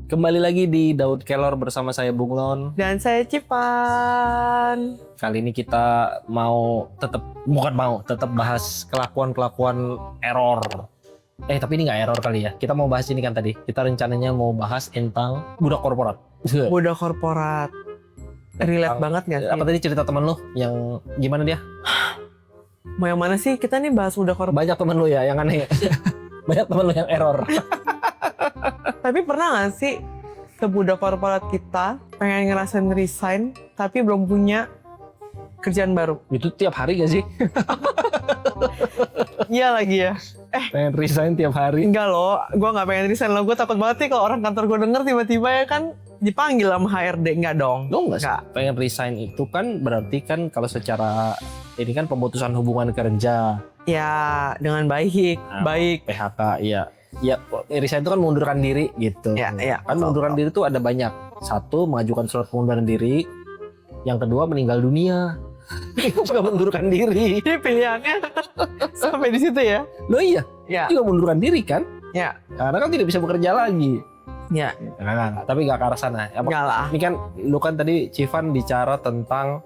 Kembali lagi di Daud Kelor bersama saya Bunglon. Dan saya Cipan. Kali ini kita tetap bahas kelakuan error. Tapi ini nggak error kali ya. Kita mau bahas ini kan tadi. Kita rencananya mau bahas tentang budak korporat. Budak korporat. Relate banget gak sih? Apa tadi cerita temen lu yang gimana dia? Mau yang mana sih? Kita nih bahas budak korporat. Banyak temen lu ya yang aneh. Banyak temen lu yang error. Tapi pernah gak sih sebudak korporat kita pengen ngerasain resign tapi belum punya kerjaan baru? Itu tiap hari gak sih? Iya lagi ya. Pengen resign tiap hari. Enggak loh, gue gak pengen resign loh. Gue takut banget nih kalau orang kantor gue denger tiba-tiba ya kan dipanggil sama HRD. Enggak dong. Lo nggak sih? Pengen resign itu kan berarti kan kalau secara ini kan pemutusan hubungan kerja. Ya dengan baik. Baik. PHK, iya. Ya, resign itu kan mengundurkan diri gitu. Iya. Kan mengundurkan diri itu ada banyak. Satu, mengajukan surat pengunduran diri. Yang kedua, meninggal dunia. Juga mengundurkan diri. Ini pilihannya sampai di situ ya. Loh iya, Ya. juga mengundurkan diri kan? Ya. Karena kan tidak bisa bekerja lagi. Ya. Nah, tapi gak ke arah sana. Enggak lah. Ini kan, lu kan tadi Civan bicara tentang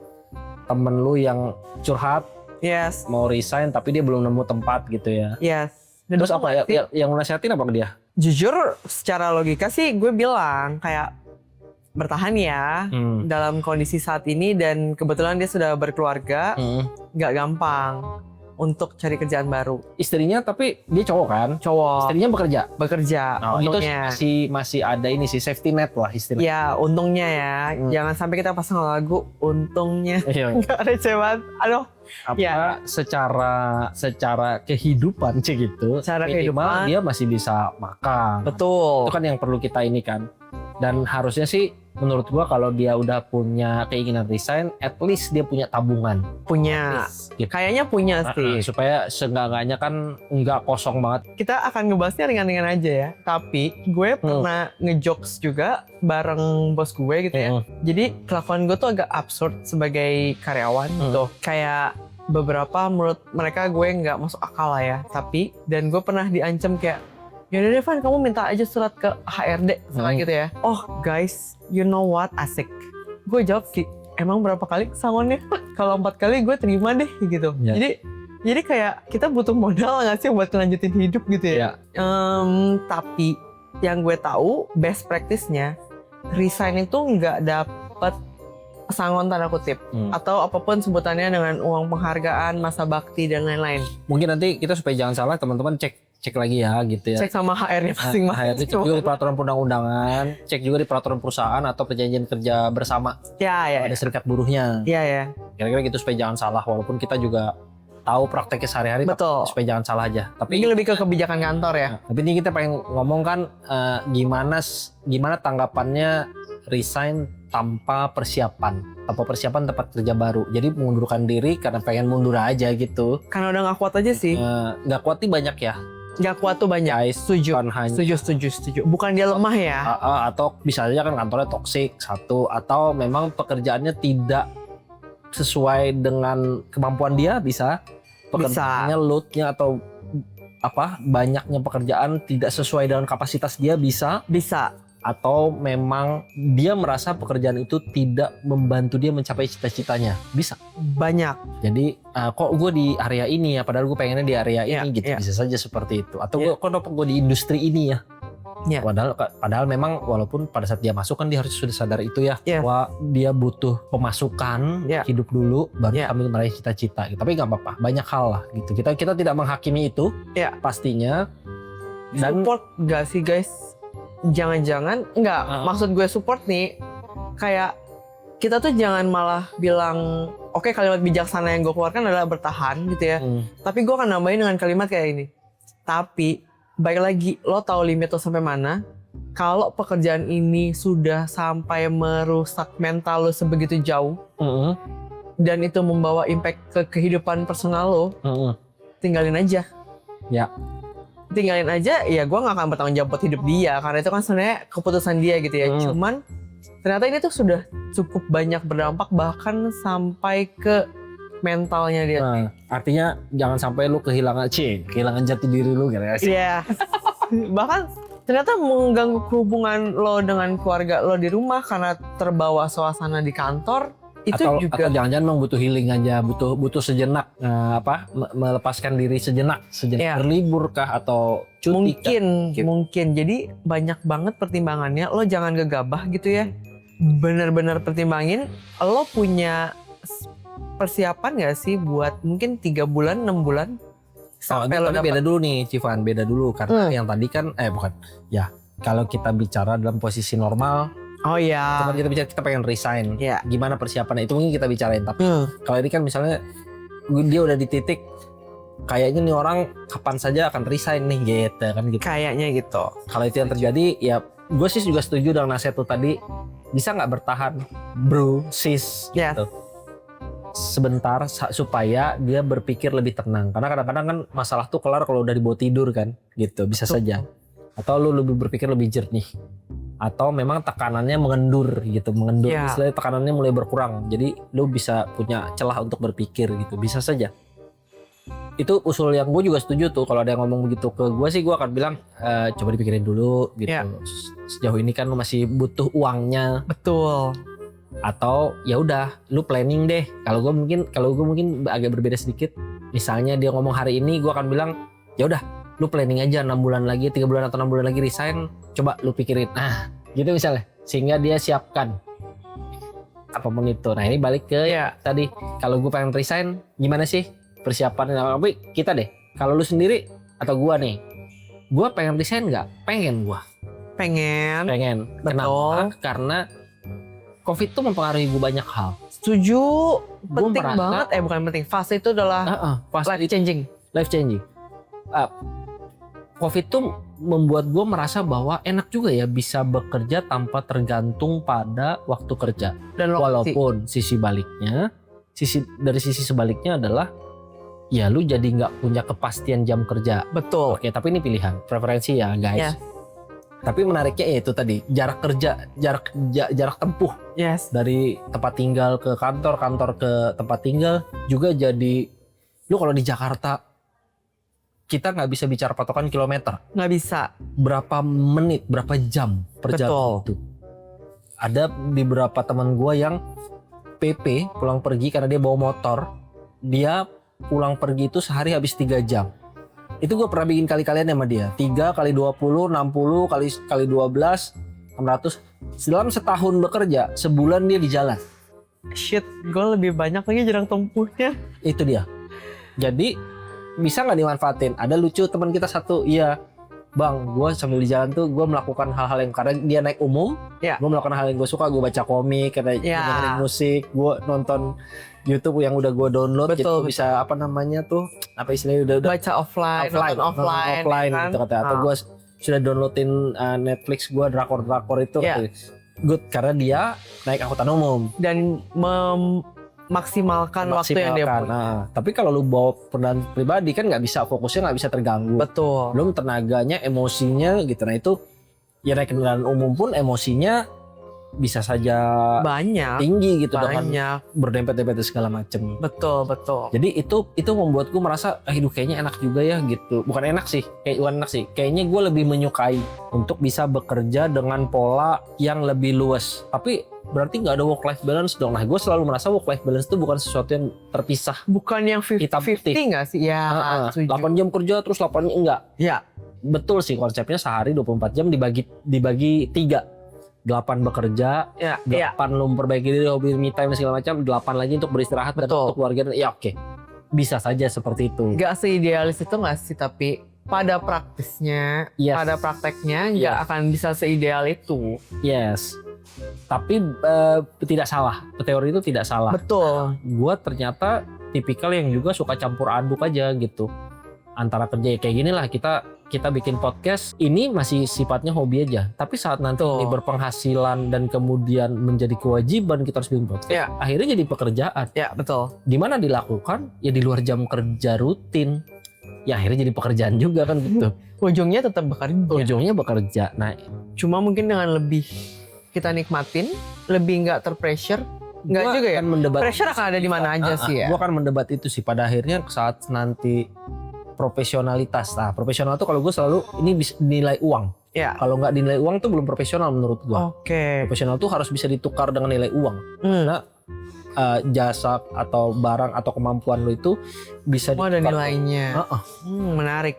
temen lu yang curhat, Yes. mau resign tapi dia belum nemu tempat gitu ya. Yes. Terus apa ya, yang lu nasihatin apa ke dia? Jujur secara logika sih gue bilang kayak bertahan ya dalam kondisi saat ini dan kebetulan dia sudah berkeluarga, nggak gampang untuk cari kerjaan baru. Istrinya tapi dia cowok kan? Cowok Istrinya bekerja. Oh, Itu untungnya. masih ada ini sih safety net lah istilahnya. Ya untungnya ya, jangan sampai kita pasang lagu untungnya Iya. nggak receh banget. Aduh, Apa Ya. secara kehidupan sih gitu. Secara minimal kehidupan. dia masih bisa makan. betul. Itu kan yang perlu kita ini kan. Dan harusnya sih menurut gua kalau dia udah punya keinginan resign, at least dia punya tabungan. Punya, Gitu. kayaknya punya sih. Supaya seenggaknya kan nggak kosong banget. Kita akan ngebahasnya ringan-ringan aja ya. Tapi gue pernah ngejokes juga bareng bos gue gitu ya. Jadi kelakuan gue tuh agak absurd sebagai karyawan gitu. Kayak beberapa menurut mereka gue nggak masuk akal lah ya. Tapi, dan gue pernah diancam kayak, yaudah deh Van, kamu minta aja surat ke HRD misalnya gitu ya. Oh guys, you know what, asik. Gue jawab, emang berapa kali sangonnya? Kalau 4 kali gue terima deh gitu. Ya. Jadi kayak kita butuh modal nggak sih buat ngelanjutin hidup gitu ya. Tapi yang gue tahu best practice-nya resign itu nggak dapet pesangon tanda kutip atau apapun sebutannya dengan uang penghargaan, masa bakti dan lain-lain. Mungkin nanti kita supaya jangan salah teman-teman cek lagi ya gitu ya. Cek sama HR-nya masing-masing. Cek juga di peraturan perundang-undangan, cek juga di peraturan perusahaan atau perjanjian kerja bersama. Ya. Ada serikat buruhnya. Iya. Kira-kira gitu supaya jangan salah walaupun kita juga tahu prakteknya sehari-hari. Betul. Supaya jangan salah aja. Tapi Ini lebih ke kebijakan kantor ya. Tapi ini kita pengen ngomong kan gimana tanggapannya resign tanpa persiapan tempat kerja baru. Jadi mengundurkan diri karena pengen mundur aja gitu. Karena udah nggak kuat aja sih. Nggak kuat nih banyak ya. Nggak kuat tuh banyak. Guys, Setuju. bukan hanya Setuju. Bukan dia lemah ya. atau bisa aja kan kantornya toksik satu atau memang pekerjaannya tidak sesuai dengan kemampuan dia bisa pekerjaannya loadnya atau banyaknya pekerjaan tidak sesuai dengan kapasitas dia bisa atau memang dia merasa pekerjaan itu tidak membantu dia mencapai cita-citanya bisa Banyak. jadi kok gue di area ini ya padahal gue pengennya di area ini gitu iya. bisa saja seperti itu atau gue di industri ini ya. Iya. Padahal memang walaupun pada saat dia masuk kan dia harus sudah sadar itu ya Iya. bahwa dia butuh pemasukan hidup dulu baru kami meraih cita-cita gitu. Tapi nggak apa-apa banyak hal lah gitu kita tidak menghakimi itu pastinya dan Support gak sih guys? Jangan-jangan enggak, maksud gue support nih kayak kita tuh jangan malah bilang oke, kalimat bijaksana yang gue keluarkan adalah bertahan gitu ya. Tapi gue akan nambahin dengan kalimat kayak ini. Tapi baik lagi, lo tahu limit lo sampai mana. Kalau pekerjaan ini sudah sampai merusak mental lo sebegitu jauh dan itu membawa impact ke kehidupan personal lo, tinggalin aja. Ya. Tinggalin aja, ya gue gak akan bertanggung jawab buat hidup dia karena itu kan sebenarnya keputusan dia gitu ya. Cuman ternyata ini tuh sudah cukup banyak berdampak bahkan sampai ke mentalnya dia. Nah, artinya jangan sampai lu kehilangan jati diri lu gitu ya. Iya. Bahkan ternyata mengganggu hubungan lo dengan keluarga lo di rumah karena terbawa suasana di kantor. Itu juga atau jangan-jangan memang butuh healing aja, butuh sejenak melepaskan diri sejenak berlibur kah atau cuti mungkin. Jadi banyak banget pertimbangannya. Lo jangan gegabah gitu ya. Benar-benar pertimbangin. Lo punya persiapan gak sih buat mungkin 3 bulan, 6 bulan? Sampai lo beda dulu nih Civan, beda dulu karena yang tadi kan kalau kita bicara dalam posisi normal, kita pengen resign, gimana persiapannya itu mungkin kita bicarain. Tapi kalau ini kan misalnya dia udah di titik kayaknya nih orang kapan saja akan resign nih gitu kan gitu. Kayaknya gitu. Kalau itu yang terjadi ya gue sih juga setuju dengan nasihat tuh tadi, bisa nggak bertahan bro sis gitu sebentar supaya dia berpikir lebih tenang, karena kadang-kadang kan masalah tuh kelar kalau udah dibawa tidur kan gitu, bisa saja. Atau lu lebih berpikir lebih jernih, atau memang tekanannya mengendur, istilahnya tekanannya mulai berkurang, jadi lu bisa punya celah untuk berpikir gitu, bisa saja. Itu usul yang gue juga setuju tuh. Kalau ada yang ngomong begitu ke gue sih, gue akan bilang coba dipikirin dulu gitu. Sejauh ini kan lu masih butuh uangnya. Betul. Atau ya udah lu planning deh. Kalau gue mungkin agak berbeda sedikit. Misalnya dia ngomong hari ini, gue akan bilang ya udah lu planning aja 6 bulan lagi, 3 bulan atau 6 bulan lagi resign, coba lu pikirin. Nah, gitu misalnya. Sehingga dia siapkan apapun itu. Nah, ini balik ke tadi, kalau gue pengen resign gimana sih persiapannya? Tapi kita deh, kalau lu sendiri atau gue nih, gue pengen resign nggak? Pengen. Betul. Kenapa? Karena COVID tuh mempengaruhi gue banyak hal. Setuju. Penting banget. Bukan penting. Fase itu adalah life changing. COVID tuh membuat gue merasa bahwa enak juga ya bisa bekerja tanpa tergantung pada waktu kerja. Dan walaupun dari sisi sebaliknya adalah ya lu jadi nggak punya kepastian jam kerja. Betul. Oke, tapi ini pilihan, preferensi ya guys. Tapi menariknya itu tadi, jarak kerja, jarak tempuh dari tempat tinggal ke kantor ke tempat tinggal juga jadi. Lu kalau di Jakarta kita nggak bisa bicara patokan kilometer. Nggak bisa. Berapa menit, berapa jam perjalanan itu. Ada beberapa teman gue yang PP pulang pergi karena dia bawa motor. Dia pulang pergi itu sehari habis 3 jam. Itu gue pernah bikin kali-kalian sama dia. 3 kali 20, 60 kali 12, 600. Dalam setahun bekerja, sebulan dia di jalan. Shit, gue lebih banyak lagi jarak tempuhnya. Itu dia. Jadi bisa nggak dimanfaatin? Ada lucu teman kita satu, iya bang, gue sambil di jalan tuh gue melakukan hal-hal yang, karena dia naik umum, gue melakukan hal yang gue suka. Gue baca komik, dengerin musik, gue nonton YouTube yang udah gue download. Betul, gitu. Bisa apa namanya tuh, apa istilahnya, udah baca offline kan? Gitu katanya. Atau gue sudah downloadin Netflix gue, drakor itu good karena dia naik angkutan umum dan maksimalkan waktu yang dia punya. Tapi kalau lu bawa kendaraan pribadi kan nggak bisa, fokusnya nggak bisa terganggu. Betul. Belum tenaganya, emosinya gitu. Nah itu ya naik kendaraan umum pun emosinya bisa saja tinggi gitu, dengan berdempet-dempet segala macem. Betul. Jadi itu membuat gue merasa hidup kayaknya enak juga ya gitu. Bukan enak sih, kayaknya gue lebih menyukai untuk bisa bekerja dengan pola yang lebih luas. Tapi berarti nggak ada work life balance dong. Nah gue selalu merasa work life balance itu bukan sesuatu yang terpisah. Bukan yang 50-50 nggak sih? Ya 8 jam kerja terus 8 enggak. Ya betul sih, konsepnya sehari 24 jam dibagi 3. 8 bekerja, 8 lu memperbaiki diri, hobi, me time segala macam, 8 lagi untuk beristirahat dan untuk keluarga. Ya oke. Bisa saja seperti itu. Gak seidealis itu gak sih, tapi pada praktisnya, pada prakteknya gak akan bisa seideal itu. Yes. Tapi tidak salah, teori itu tidak salah. Betul. Gue ternyata tipikal yang juga suka campur aduk aja gitu. Antara kerja kayak gini lah, kita bikin podcast ini masih sifatnya hobi aja. Tapi saat nanti ini berpenghasilan dan kemudian menjadi kewajiban kita harus bikin podcast, akhirnya jadi pekerjaan. Ya betul. Di mana dilakukan ya di luar jam kerja rutin. Ya akhirnya jadi pekerjaan juga kan gitu. Ujungnya tetap bekerja. Nah, cuma mungkin dengan lebih kita nikmatin, lebih nggak terpressure. Nggak juga ya. Pressure akan ada di mana aja sih ya. Gue akan mendebat itu sih. Pada akhirnya saat nanti profesionalitas. Nah, profesional tuh kalau gue selalu ini bisa nilai uang. Ya. Kalau nggak dinilai uang tuh belum profesional menurut gua. Oke. Profesional tuh harus bisa ditukar dengan nilai uang. Nah, jasa atau barang atau kemampuan lo itu bisa ditukar. Ada nilainya. Menarik.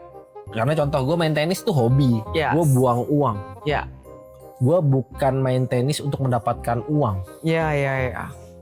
Karena contoh gue main tenis tuh hobi. Yes. Gue buang uang. Ya. Gue bukan main tenis untuk mendapatkan uang. Ya.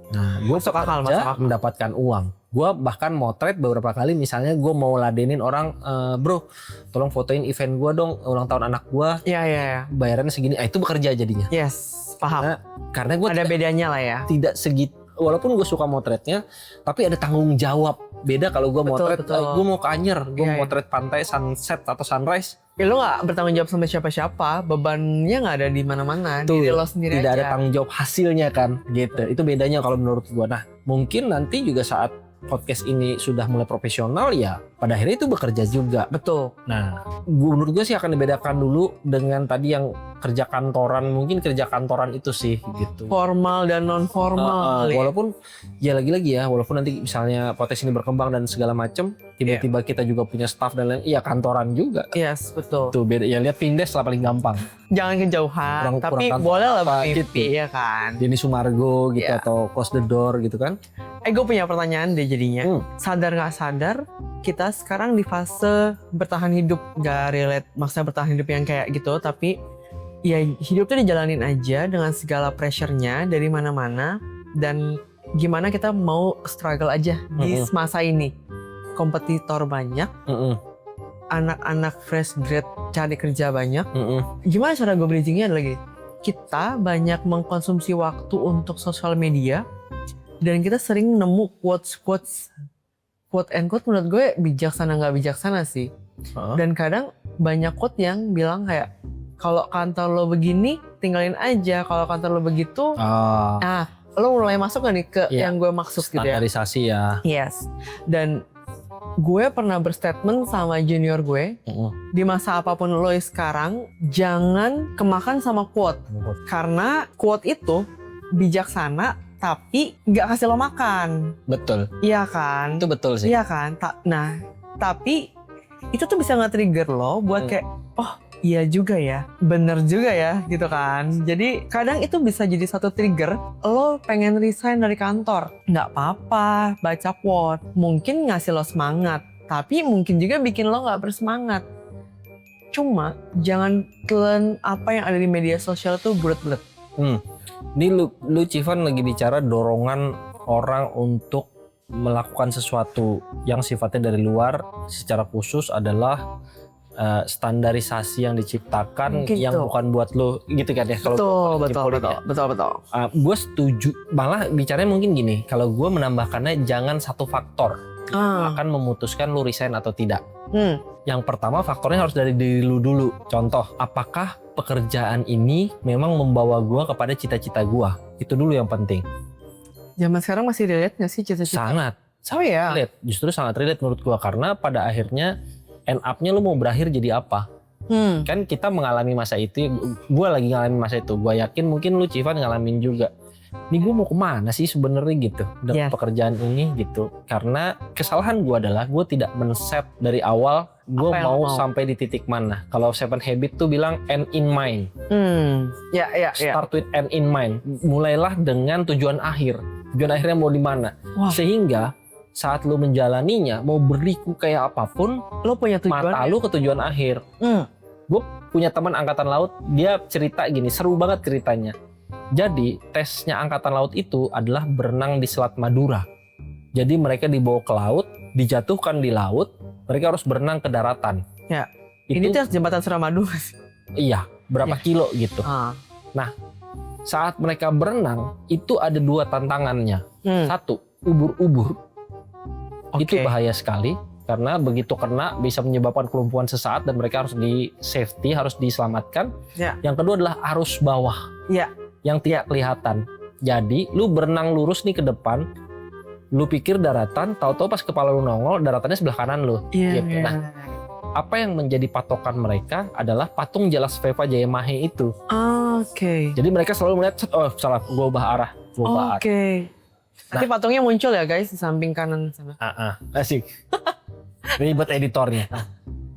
Nah, gue masuk akal. mendapatkan uang. Gue bahkan motret beberapa kali, misalnya gue mau ladenin orang, bro, tolong fotoin event gue dong, ulang tahun anak gue. Iya. Bayarannya segini, itu bekerja jadinya. Yes, paham. Nah, karena gue ada bedanya lah ya. Tidak segitu, walaupun gue suka motretnya, tapi ada tanggung jawab. Beda kalau gue motret, gue mau ke Anyer, gue motret pantai, sunset atau sunrise. Ya lo gak bertanggung jawab sama siapa-siapa, bebannya gak ada di mana-mana, diri lo sendiri tidak aja. Ada tanggung jawab hasilnya kan, gitu. Itu bedanya kalau menurut gue. Nah, mungkin nanti juga saat podcast ini sudah mulai profesional ya, pada akhirnya itu bekerja juga. Betul. Nah, menurut gue sih akan dibedakan dulu dengan tadi yang kerja kantoran, mungkin kerja kantoran itu sih gitu. Formal dan non formal. Walaupun ya lagi-lagi ya, walaupun nanti misalnya podcast ini berkembang dan segala macam, tiba-tiba kita juga punya staff dan lain, iya kantoran juga. Yes, betul. Tuh beda. Ya lihat Pindes lah paling gampang. Jangan kejauhan, tapi boleh lah bermimpi ya kan. Denny Sumargo gitu atau Close the Door gitu kan. Gue punya pertanyaan deh jadinya. Sadar nggak sadar kita sekarang di fase bertahan hidup, gak relate maksudnya bertahan hidup yang kayak gitu, tapi ya hidup tuh dijalanin aja dengan segala pressure-nya dari mana-mana, dan gimana kita mau struggle aja di masa ini. Kompetitor banyak, anak-anak fresh grade cari kerja banyak. Gimana cara gue bridging-nya lagi? Kita banyak mengkonsumsi waktu untuk sosial media, dan kita sering nemu quote and quote menurut gue bijaksana nggak bijaksana sih. Dan kadang banyak quote yang bilang kayak, kalau kantor lo begini tinggalin aja, kalau kantor lo begitu lo mulai masuk gak nih ke yang gue maksud gitu ya. Standarisasi ya. Yes. Dan gue pernah berstatement sama junior gue, di masa apapun lo sekarang jangan kemakan sama quote. Karena quote itu bijaksana tapi nggak kasih lo makan. Betul. Iya kan? Itu betul sih. Iya kan? Nah, tapi itu tuh bisa nge-trigger lo buat kayak, oh iya juga ya, bener juga ya gitu kan. Jadi kadang itu bisa jadi satu trigger, lo pengen resign dari kantor. Nggak apa-apa, baca quote. Mungkin ngasih lo semangat, tapi mungkin juga bikin lo nggak bersemangat. Cuma jangan telan apa yang ada di media sosial tuh bulet-bulet. Ini lu Civan lagi bicara dorongan orang untuk melakukan sesuatu yang sifatnya dari luar, secara khusus adalah standarisasi yang diciptakan gitu. Yang bukan buat lo gitu kan ya. Betul. Gue setuju, malah bicaranya mungkin gini, kalau gue menambahkannya jangan satu faktor akan memutuskan lu resign atau tidak. Yang pertama faktornya harus dari diri lu dulu. Contoh, apakah pekerjaan ini memang membawa gue kepada cita-cita gue? Itu dulu yang penting. Zaman sekarang masih relate gak sih cita-cita? Sangat. Ya? Relate. Justru sangat relate menurut gue, karena pada akhirnya end up-nya lu mau berakhir jadi apa? Kan kita mengalami masa itu, gue lagi ngalamin masa itu. Gue yakin mungkin lu Civan ngalamin juga. Ini gue mau kemana sih sebenarnya gitu dengan pekerjaan ini gitu. Karena kesalahan gue adalah gue tidak men-set dari awal gue mau sampai di titik mana. Kalau Seven Habits tuh bilang end in mind. Start with end in mind. Mulailah dengan tujuan akhir. Tujuan akhirnya mau di mana. Sehingga saat lu menjalaninya, mau berliku kayak apapun, lo punya tujuan, mata lu ke tujuan akhir. Gue punya teman angkatan laut, dia cerita gini, seru banget ceritanya. Jadi tesnya angkatan laut itu adalah berenang di Selat Madura. Jadi mereka dibawa ke laut, dijatuhkan di laut, mereka harus berenang ke daratan. Ya. Ini tuh jembatan Suramadu. Iya, berapa kilo gitu. Nah, saat mereka berenang itu ada dua tantangannya. Satu, ubur-ubur. Itu bahaya sekali karena begitu kena bisa menyebabkan kelumpuhan sesaat dan mereka harus di safety, harus diselamatkan. Yang kedua adalah arus bawah. Yang tidak kelihatan. Jadi lu berenang lurus nih ke depan, lu pikir daratan, tahu-tahu pas kepala lu nongol daratannya sebelah kanan lu. Gitu. Nah, apa yang menjadi patokan mereka adalah patung Jelas Veva Jayamahe itu. Jadi mereka selalu melihat, oh salah, gua ubah arah. Nanti patungnya muncul ya guys di samping kanan sana. Asik. Ini buat editornya.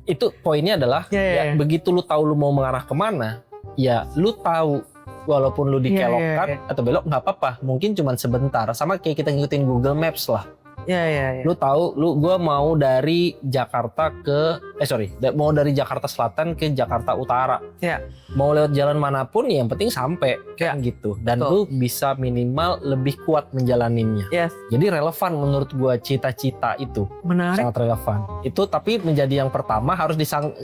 Itu poinnya adalah ya begitu lu tahu lu mau mengarah kemana, ya lu tahu walaupun lu dikelokkan atau belok nggak apa-apa, mungkin cuma sebentar. Sama kayak kita ngikutin Google Maps lah. Lu tahu, gua mau dari Jakarta mau dari Jakarta Selatan ke Jakarta Utara. Mau lewat jalan manapun, yang penting sampai kayak gitu. Dan lu bisa minimal lebih kuat menjalaninnya. Jadi relevan menurut gua cita-cita itu. Menarik. Sangat relevan. Itu tapi menjadi yang pertama harus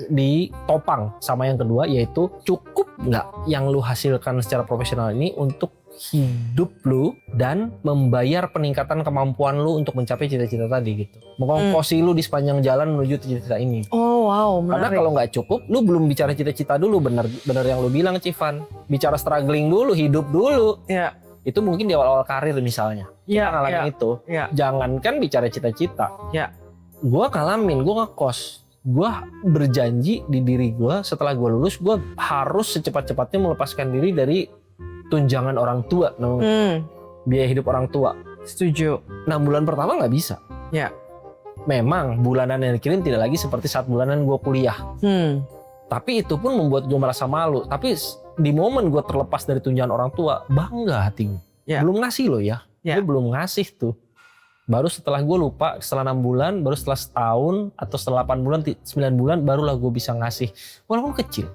ditopang sama yang kedua, yaitu cukup nggak yang lu hasilkan secara profesional ini untuk hidup lu dan membayar peningkatan kemampuan lu untuk mencapai cita-cita tadi gitu. Mengongkosi lu di sepanjang jalan menuju cita-cita ini. Oh wow, menarik. Karena kalau nggak cukup, lu belum bicara cita-cita dulu, bener yang lu bilang Civan. Bicara struggling dulu, hidup dulu. Itu mungkin di awal-awal karir misalnya. Ngalamin itu. Jangankan bicara cita-cita. Gua ngalamin, gua ngekos. Gua berjanji di diri gua setelah gua lulus, gua harus secepat-cepatnya melepaskan diri dari tunjangan orang tua, biaya hidup orang tua. Setuju. 6 bulan pertama nggak bisa. Memang bulanan yang dikirim tidak lagi seperti saat bulanan gue kuliah. Tapi itu pun membuat gue merasa malu. Tapi di momen gue terlepas dari tunjangan orang tua, bangga hati gue. Belum ngasih loh ya. Gue belum ngasih tuh. Baru setelah gue lupa, setelah 6 bulan, baru setelah setahun atau setelah 8 bulan, 9 bulan, barulah gue bisa ngasih. Walaupun kecil.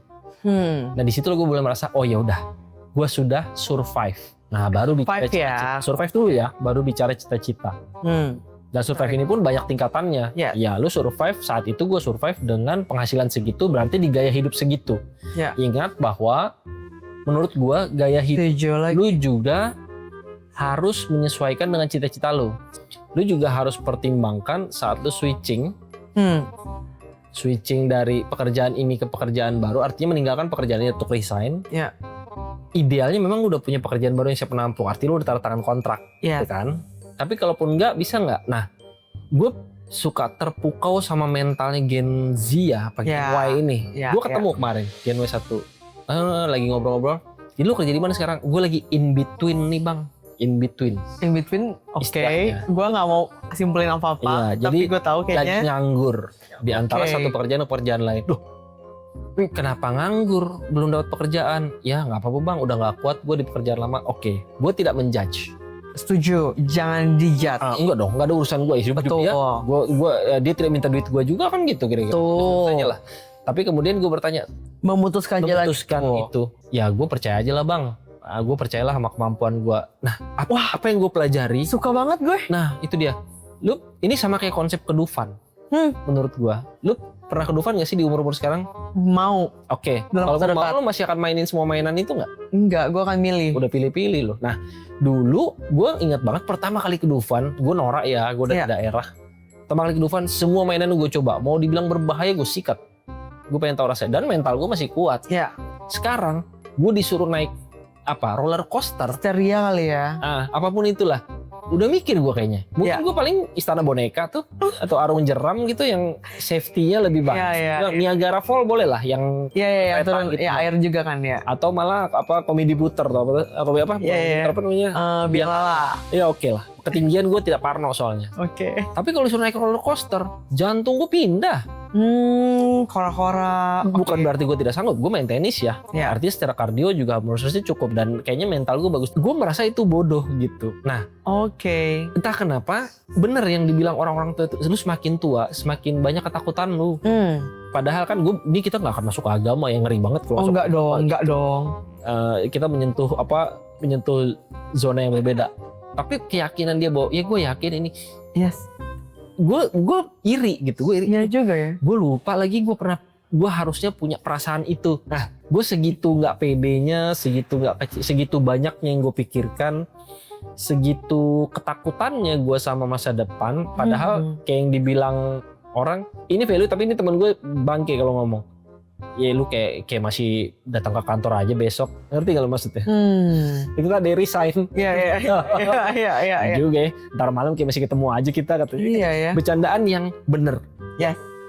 Nah di situ gue boleh merasa, oh ya udah. Gue sudah survive. Nah baru bicara cita-cita. Survive dulu ya, baru bicara cita-cita. Dan survive ini pun banyak tingkatannya. Ya lu survive, saat itu gue survive dengan penghasilan segitu, berarti di gaya hidup segitu. Ingat bahwa menurut gue gaya hidup lu juga harus menyesuaikan dengan cita-cita lu. Lu juga harus pertimbangkan saat lu switching. Switching dari pekerjaan ini ke pekerjaan baru, artinya meninggalkan pekerjaan ini untuk resign. Idealnya memang udah punya pekerjaan baru yang siap menampung, artinya lu udah tanda tangan kontrak, gitu kan. Tapi kalaupun enggak, bisa nggak? Nah, gue suka terpukau sama mentalnya Gen Z ya, Gen Y ini. Gue ketemu kemarin, Gen Y 1. Lagi ngobrol-ngobrol. Jadi lu kerja di mana sekarang? Gue lagi in between nih bang. In between, oke. Gue nggak mau simpulin apa-apa, tapi gue tahu kayaknya lagi nganggur di antara satu pekerjaan ke pekerjaan lain. Kenapa nganggur? Belum dapat pekerjaan? Ya nggak apa-apa bang, udah nggak kuat gue di pekerjaan lama. Oke, gue tidak menjudge. Setuju, jangan dijudge. Enggak dong, nggak ada urusan gue. Betul. Dia tidak minta duit gue juga kan gitu kira-kira. Lah. Tapi kemudian gue bertanya, memutuskan itu. Ya gue percaya aja lah bang. Gue percayalah sama kemampuan gue. Nah, apa yang gue pelajari? Suka banget gue. Nah, itu dia. Lu ini sama kayak konsep kedufan. Menurut gue. Lu pernah kedufan gak sih di umur-umur sekarang? Mau. Oke. Kalau mau lu masih akan mainin semua mainan itu gak? Enggak, gue akan milih. Udah pilih-pilih loh. Nah, dulu gue ingat banget pertama kali kedufan, gue norak ya, gue dari daerah. Pertama kali kedufan, semua mainan gue coba. Mau dibilang berbahaya gue sikat. Gue pengen tahu rasanya. Dan mental gue masih kuat. Sekarang, gue disuruh naik roller coaster. Histeria kali ya. Apapun itulah. Udah mikir gue kayaknya. Mungkin gue paling Istana Boneka tuh atau Arung Jeram gitu yang safety-nya lebih bagus. Niagara Fall boleh lah yang turun gitu. Air juga kan ya. Atau malah komedi puter atau apa namanya? Biarlah. Ya oke lah. Ketinggian gue tidak parno soalnya. Tapi kalau disuruh naik roller coaster, jantung gue pindah. Kora-kora. Bukan berarti gue tidak sanggup, gue main tenis ya. Artinya secara kardio juga menurut saya cukup dan kayaknya mental gue bagus. Gue merasa itu bodoh gitu. Nah, entah kenapa bener yang dibilang orang-orang tua itu, lu semakin tua semakin banyak ketakutan lu. Padahal kan kita nggak akan masuk ke agama yang ngeri banget kalau enggak dong. Kita menyentuh zona yang berbeda. Tapi keyakinan dia bahwa ya gue yakin ini. Gue iri gitu, Iya juga ya. Gue lupa lagi gue harusnya punya perasaan itu. Nah, gue segitu nggak pedenya, segitu banyaknya yang gue pikirkan, segitu ketakutannya gue sama masa depan. Padahal kayak yang dibilang orang, ini value tapi ini temen gue bangke kalau ngomong. Ya lu kayak masih datang ke kantor aja besok, ngerti gak lu maksudnya? Itu tadi resign. Iya. Juga ya, ntar malam kayak masih ketemu aja kita katanya. Iya. Bercandaan yang bener.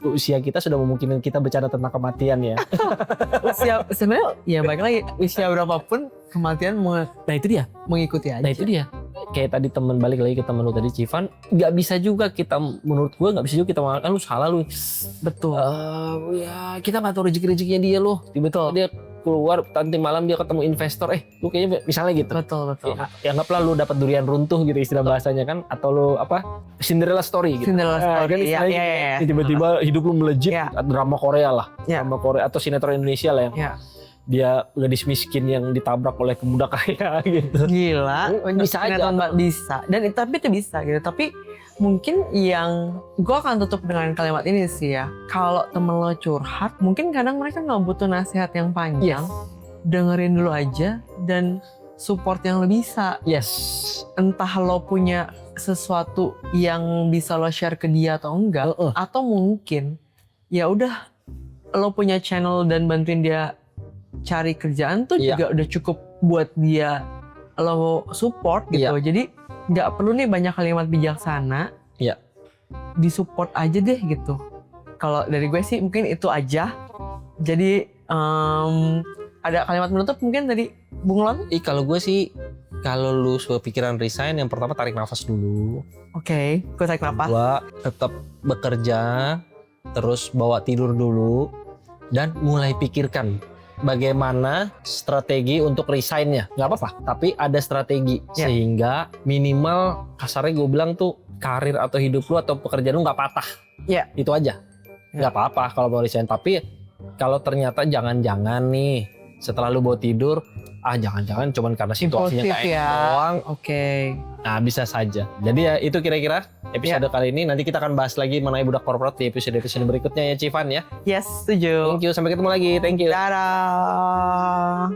Usia kita sudah memungkinkan kita bercanda tentang kematian ya. Usia sebenarnya ya baik lagi usia berapapun kematian nah itu dia mengikuti aja. Nah itu dia. kayak tadi balik lagi ke temen lu tadi Civan, nggak bisa juga kita, menurut gue nggak bisa juga kita mengatakan lu salah lu. Betul. Ya kita nggak tahu rezeki-rezekinya dia loh. Tiba-tiba dia keluar nanti malam dia ketemu investor, lu kayaknya misalnya gitu. Betul. Ya anggaplah lu dapat durian runtuh gitu istilah bahasanya kan, atau lu Cinderella story gitu. Cinderella story. Kan Iya. tiba-tiba hidup lu melejit, drama Korea lah. Iya. Drama Korea atau sinetron Indonesia lah yang dia gadis miskin yang ditabrak oleh pemuda kaya gitu. Gila. Bisa aja. Bisa. Dan tapi itu bisa gitu. Tapi mungkin yang gue akan tutup dengan kalimat ini sih ya. Kalau temen lo curhat, mungkin kadang mereka nggak butuh nasihat yang panjang. Dengerin dulu aja dan support yang lo bisa. Entah lo punya sesuatu yang bisa lo share ke dia atau enggak, atau mungkin ya udah lo punya channel dan bantuin dia cari kerjaan tuh juga udah cukup buat dia lo support gitu. Jadi nggak perlu nih banyak kalimat bijaksana. Disupport aja deh gitu. Kalau dari gue sih mungkin itu aja. Jadi ada kalimat menutup mungkin dari Bung Lon? Kalau gue sih, kalau lu pikiran resign, yang pertama tarik nafas dulu. Oke, gue tarik nafas. Kedua, tetap bekerja, terus bawa tidur dulu, dan mulai pikirkan bagaimana strategi untuk resign-nya. Nggak apa-apa, tapi ada strategi. Sehingga minimal kasarnya gue bilang tuh karir atau hidup lu atau pekerjaan lu nggak patah. Itu aja. Nggak apa-apa kalau mau resign. Tapi kalau ternyata jangan-jangan nih setelah lu bawa tidur, jangan-jangan cuman karena situasinya kayak doang. Nah bisa saja. Jadi ya itu kira-kira episode kali ini. Nanti kita akan bahas lagi mengenai budak korporat di episode-episode berikutnya ya Civan ya. Yes, setuju. Thank you, sampai ketemu lagi. Thank you. Dadah.